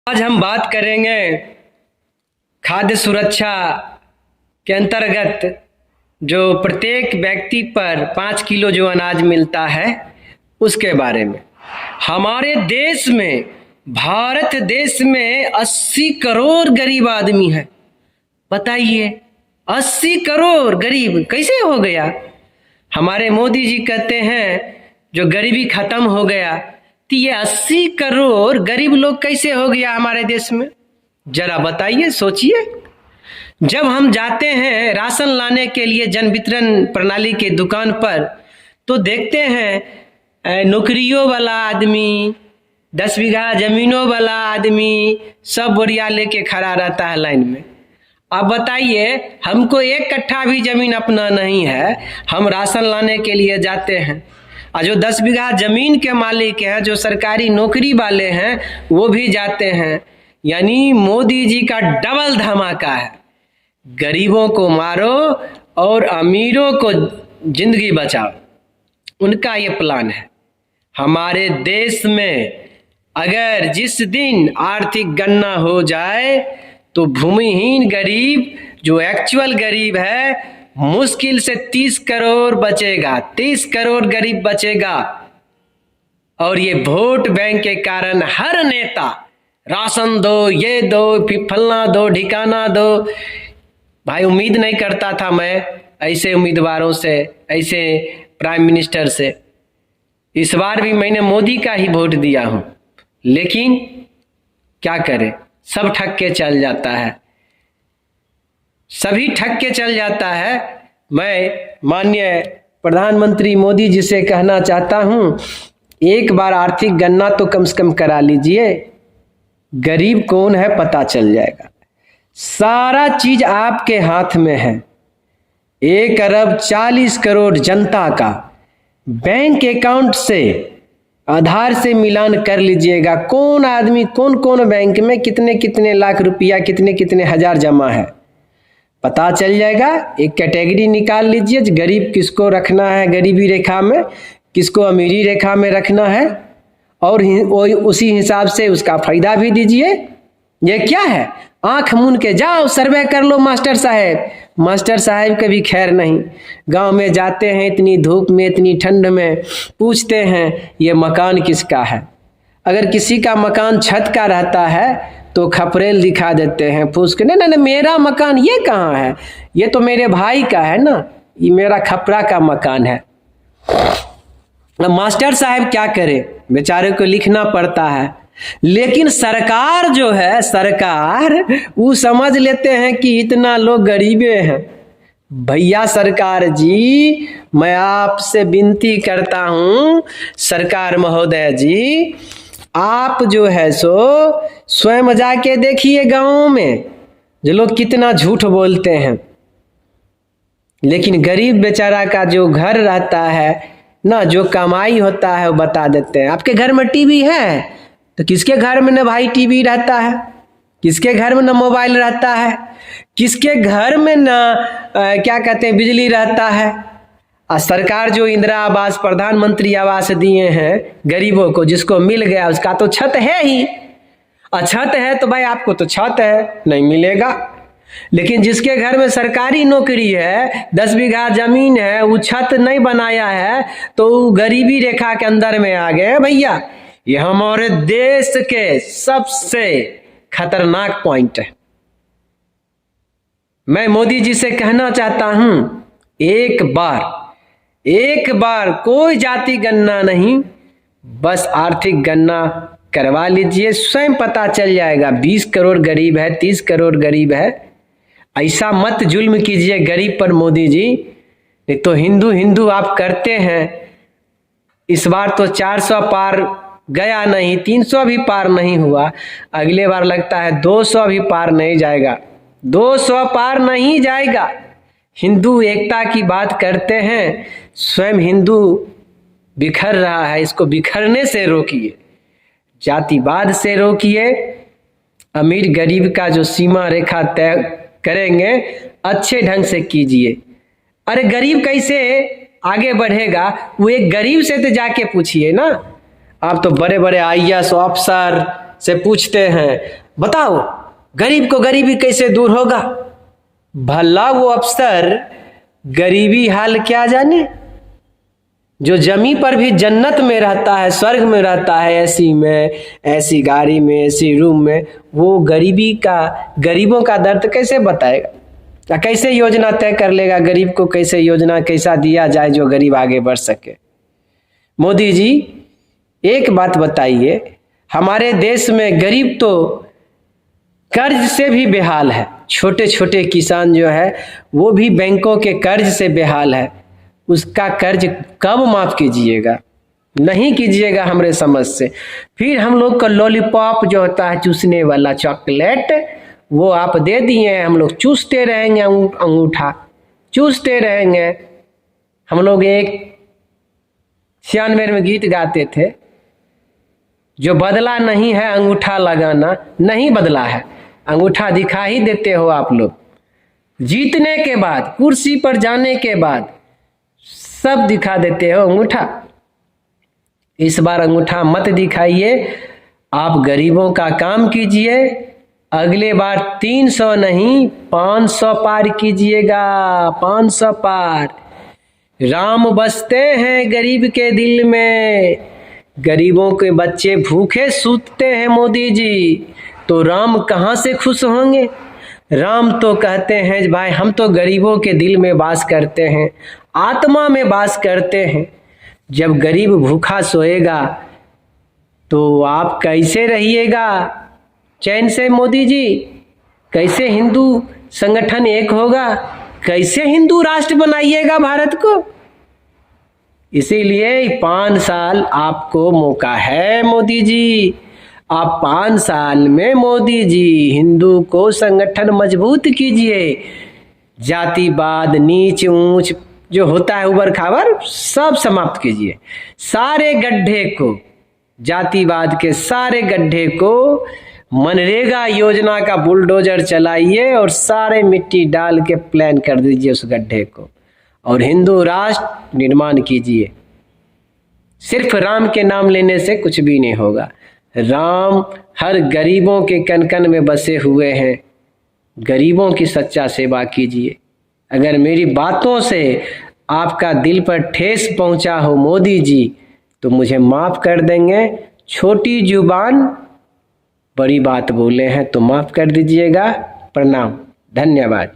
आज हम बात करेंगे खाद्य सुरक्षा के अंतर्गत जो प्रत्येक व्यक्ति पर 5 किलो जो अनाज मिलता है उसके बारे में। हमारे देश में, भारत देश में 80 करोड़ गरीब आदमी है। बताइए 80 करोड़ गरीब कैसे हो गया? हमारे मोदी जी कहते हैं जो गरीबी खत्म हो गया, तो ये 80 करोड़ गरीब लोग कैसे हो गया हमारे देश में? जरा बताइए, सोचिए। जब हम जाते हैं राशन लाने के लिए जन वितरण प्रणाली के दुकान पर, तो देखते हैं नौकरियों वाला आदमी, 10 बीघा जमीनों वाला आदमी सब बोरिया लेके खड़ा रहता है लाइन में। अब बताइए, हमको 1 कट्ठा भी जमीन अपना नहीं है, हम राशन लाने के लिए जाते हैं। और जो 10 बीघा जमीन के मालिक हैं, जो सरकारी नौकरी वाले हैं, वो भी जाते हैं। यानी मोदी जी का डबल धमाका है। गरीबों को मारो और अमीरों को जिंदगी बचाओ, उनका ये प्लान है। हमारे देश में अगर जिस दिन आर्थिक गणना हो जाए तो भूमिहीन गरीब, जो एक्चुअल गरीब है, मुश्किल से 30 करोड़ बचेगा। 30 करोड़ गरीब बचेगा। और ये वोट बैंक के कारण हर नेता राशन दो, ये दो, फलना दो, ठिकाना दो। भाई उम्मीद नहीं करता था मैं ऐसे उम्मीदवारों से, ऐसे प्राइम मिनिस्टर से। इस बार भी मैंने मोदी का ही वोट दिया हूं, लेकिन क्या करें, सब ठग के चल जाता है, सभी ठग के चल जाता है। मैं माननीय प्रधानमंत्री मोदी जी से कहना चाहता हूं, एक बार आर्थिक गणना तो कम से कम करा लीजिए, गरीब कौन है पता चल जाएगा। सारा चीज आपके हाथ में है। 1 अरब 40 करोड़ जनता का बैंक अकाउंट से, आधार से मिलान कर लीजिएगा। कौन आदमी कौन कौन बैंक में कितने कितने लाख रुपया, कितने कितने हजार जमा है, पता चल जाएगा। एक कैटेगरी निकाल लीजिए, गरीब किसको रखना है गरीबी रेखा में, किसको अमीरी रेखा में रखना है, और उसी हिसाब से उसका फायदा भी दीजिए। ये क्या है, आंख मूंद के जाओ सर्वे कर लो मास्टर साहब। मास्टर साहब कभी खैर नहीं। गांव में जाते हैं इतनी धूप में, इतनी ठंड में, पूछते हैं ये मकान किसका है। अगर किसी का मकान छत का रहता है तो खपरेल दिखा देते हैं, पूछ के नहीं मेरा मकान ये कहाँ है, ये तो मेरे भाई का है ना, ये मेरा खपरा का मकान है। मास्टर साहब क्या करे, बेचारे को लिखना पड़ता है। लेकिन सरकार जो है, सरकार वो समझ लेते हैं कि इतना लोग गरीबे हैं। भैया सरकार जी, मैं आपसे विनती करता हूं, सरकार महोदय जी, आप जो है सो स्वयं जाके देखिए गाँव में जो लोग कितना झूठ बोलते हैं। लेकिन गरीब बेचारा का जो घर रहता है ना, जो कमाई होता है वो बता देते हैं। आपके घर में टीवी है तो किसके घर में न भाई टीवी रहता है, किसके घर में न मोबाइल रहता है, किसके घर में न क्या कहते हैं बिजली रहता है। और सरकार जो इंदिरा आवास, प्रधानमंत्री आवास दिए हैं गरीबों को, जिसको मिल गया उसका तो छत है ही। और छत है तो भाई आपको तो छत है, नहीं मिलेगा। लेकिन जिसके घर में सरकारी नौकरी है, 10 बीघा जमीन है, वो छत नहीं बनाया है तो वो गरीबी रेखा के अंदर में आ गए भैया। ये हमारे देश के सबसे खतरनाक पॉइंट है। मैं मोदी जी से कहना चाहता हूं, एक बार कोई जाति गणना नहीं, बस आर्थिक गणना करवा लीजिए, स्वयं पता चल जाएगा। 20 करोड़ गरीब है, 30 करोड़ गरीब है। ऐसा मत जुल्म कीजिए गरीब पर मोदी जी, नहीं तो हिंदू आप करते हैं। इस बार तो 400 पार गया नहीं, 300 भी पार नहीं हुआ, अगले बार लगता है 200 भी पार नहीं जाएगा, 200 पार नहीं जाएगा। हिंदू एकता की बात करते हैं, स्वयं हिंदू बिखर रहा है, इसको बिखरने से रोकिए, जातिवाद से रोकिए। अमीर गरीब का जो सीमा रेखा तय करेंगे अच्छे ढंग से कीजिए। अरे गरीब कैसे आगे बढ़ेगा, वो एक गरीब से तो जाके पूछिए ना। आप तो बड़े बड़े IAS ऑफिसर, से पूछते हैं, बताओ गरीब को गरीबी कैसे दूर होगा। भला वो अफसर गरीबी हाल क्या जाने, जो जमी पर भी जन्नत में रहता है, स्वर्ग में रहता है, एसी में, ऐसी गाड़ी में, ऐसी रूम में, वो गरीबों का दर्द कैसे बताएगा, कैसे योजना तय कर लेगा, गरीब को कैसे योजना कैसा दिया जाए जो गरीब आगे बढ़ सके। मोदी जी एक बात बताइए, हमारे देश में गरीब तो कर्ज से भी बेहाल है, छोटे छोटे किसान जो है वो भी बैंकों के कर्ज से बेहाल है। उसका कर्ज कब माफ कीजिएगा, नहीं कीजिएगा हमारे समझ से। फिर हम लोग का लॉलीपॉप जो होता है चूसने वाला चॉकलेट, वो आप दे दिए, हम लोग चूसते रहेंगे, अंगूठा चूसते रहेंगे। हम लोग एक 96 में गीत गाते थे, जो बदला नहीं है अंगूठा लगाना, नहीं बदला है, अंगूठा दिखा ही देते हो आप लोग। जीतने के बाद, कुर्सी पर जाने के बाद सब दिखा देते हो अंगूठा। इस बार अंगूठा मत दिखाइए, आप गरीबों का काम कीजिए। अगले बार 300 नहीं 500 पार कीजिएगा, 500 पार। राम बसते हैं गरीब के दिल में, गरीबों के बच्चे भूखे सूतते हैं मोदी जी, तो राम कहाँ से खुश होंगे। राम तो कहते हैं भाई हम तो गरीबों के दिल में वास करते हैं, आत्मा में वास करते हैं। जब गरीब भूखा सोएगा तो आप कैसे रहिएगा चैन से मोदी जी, कैसे हिंदू संगठन एक होगा, कैसे हिंदू राष्ट्र बनाइएगा भारत को। इसीलिए 5 साल आपको मौका है मोदी जी, आप 5 साल में मोदी जी हिंदू को संगठन मजबूत कीजिए। जातिवाद, नीच ऊंच जो होता है उबर खाबर, सब समाप्त कीजिए। सारे गड्ढे को, जातिवाद के सारे गड्ढे को मनरेगा योजना का बुलडोजर चलाइए और सारे मिट्टी डाल के प्लान कर दीजिए उस गड्ढे को, और हिंदू राष्ट्र निर्माण कीजिए। सिर्फ राम के नाम लेने से कुछ भी नहीं होगा। राम हर गरीबों के कन कन में बसे हुए हैं, गरीबों की सच्चा सेवा कीजिए। अगर मेरी बातों से आपका दिल पर ठेस पहुंचा हो मोदी जी, तो मुझे माफ़ कर देंगे। छोटी जुबान बड़ी बात बोले हैं तो माफ़ कर दीजिएगा। प्रणाम, धन्यवाद।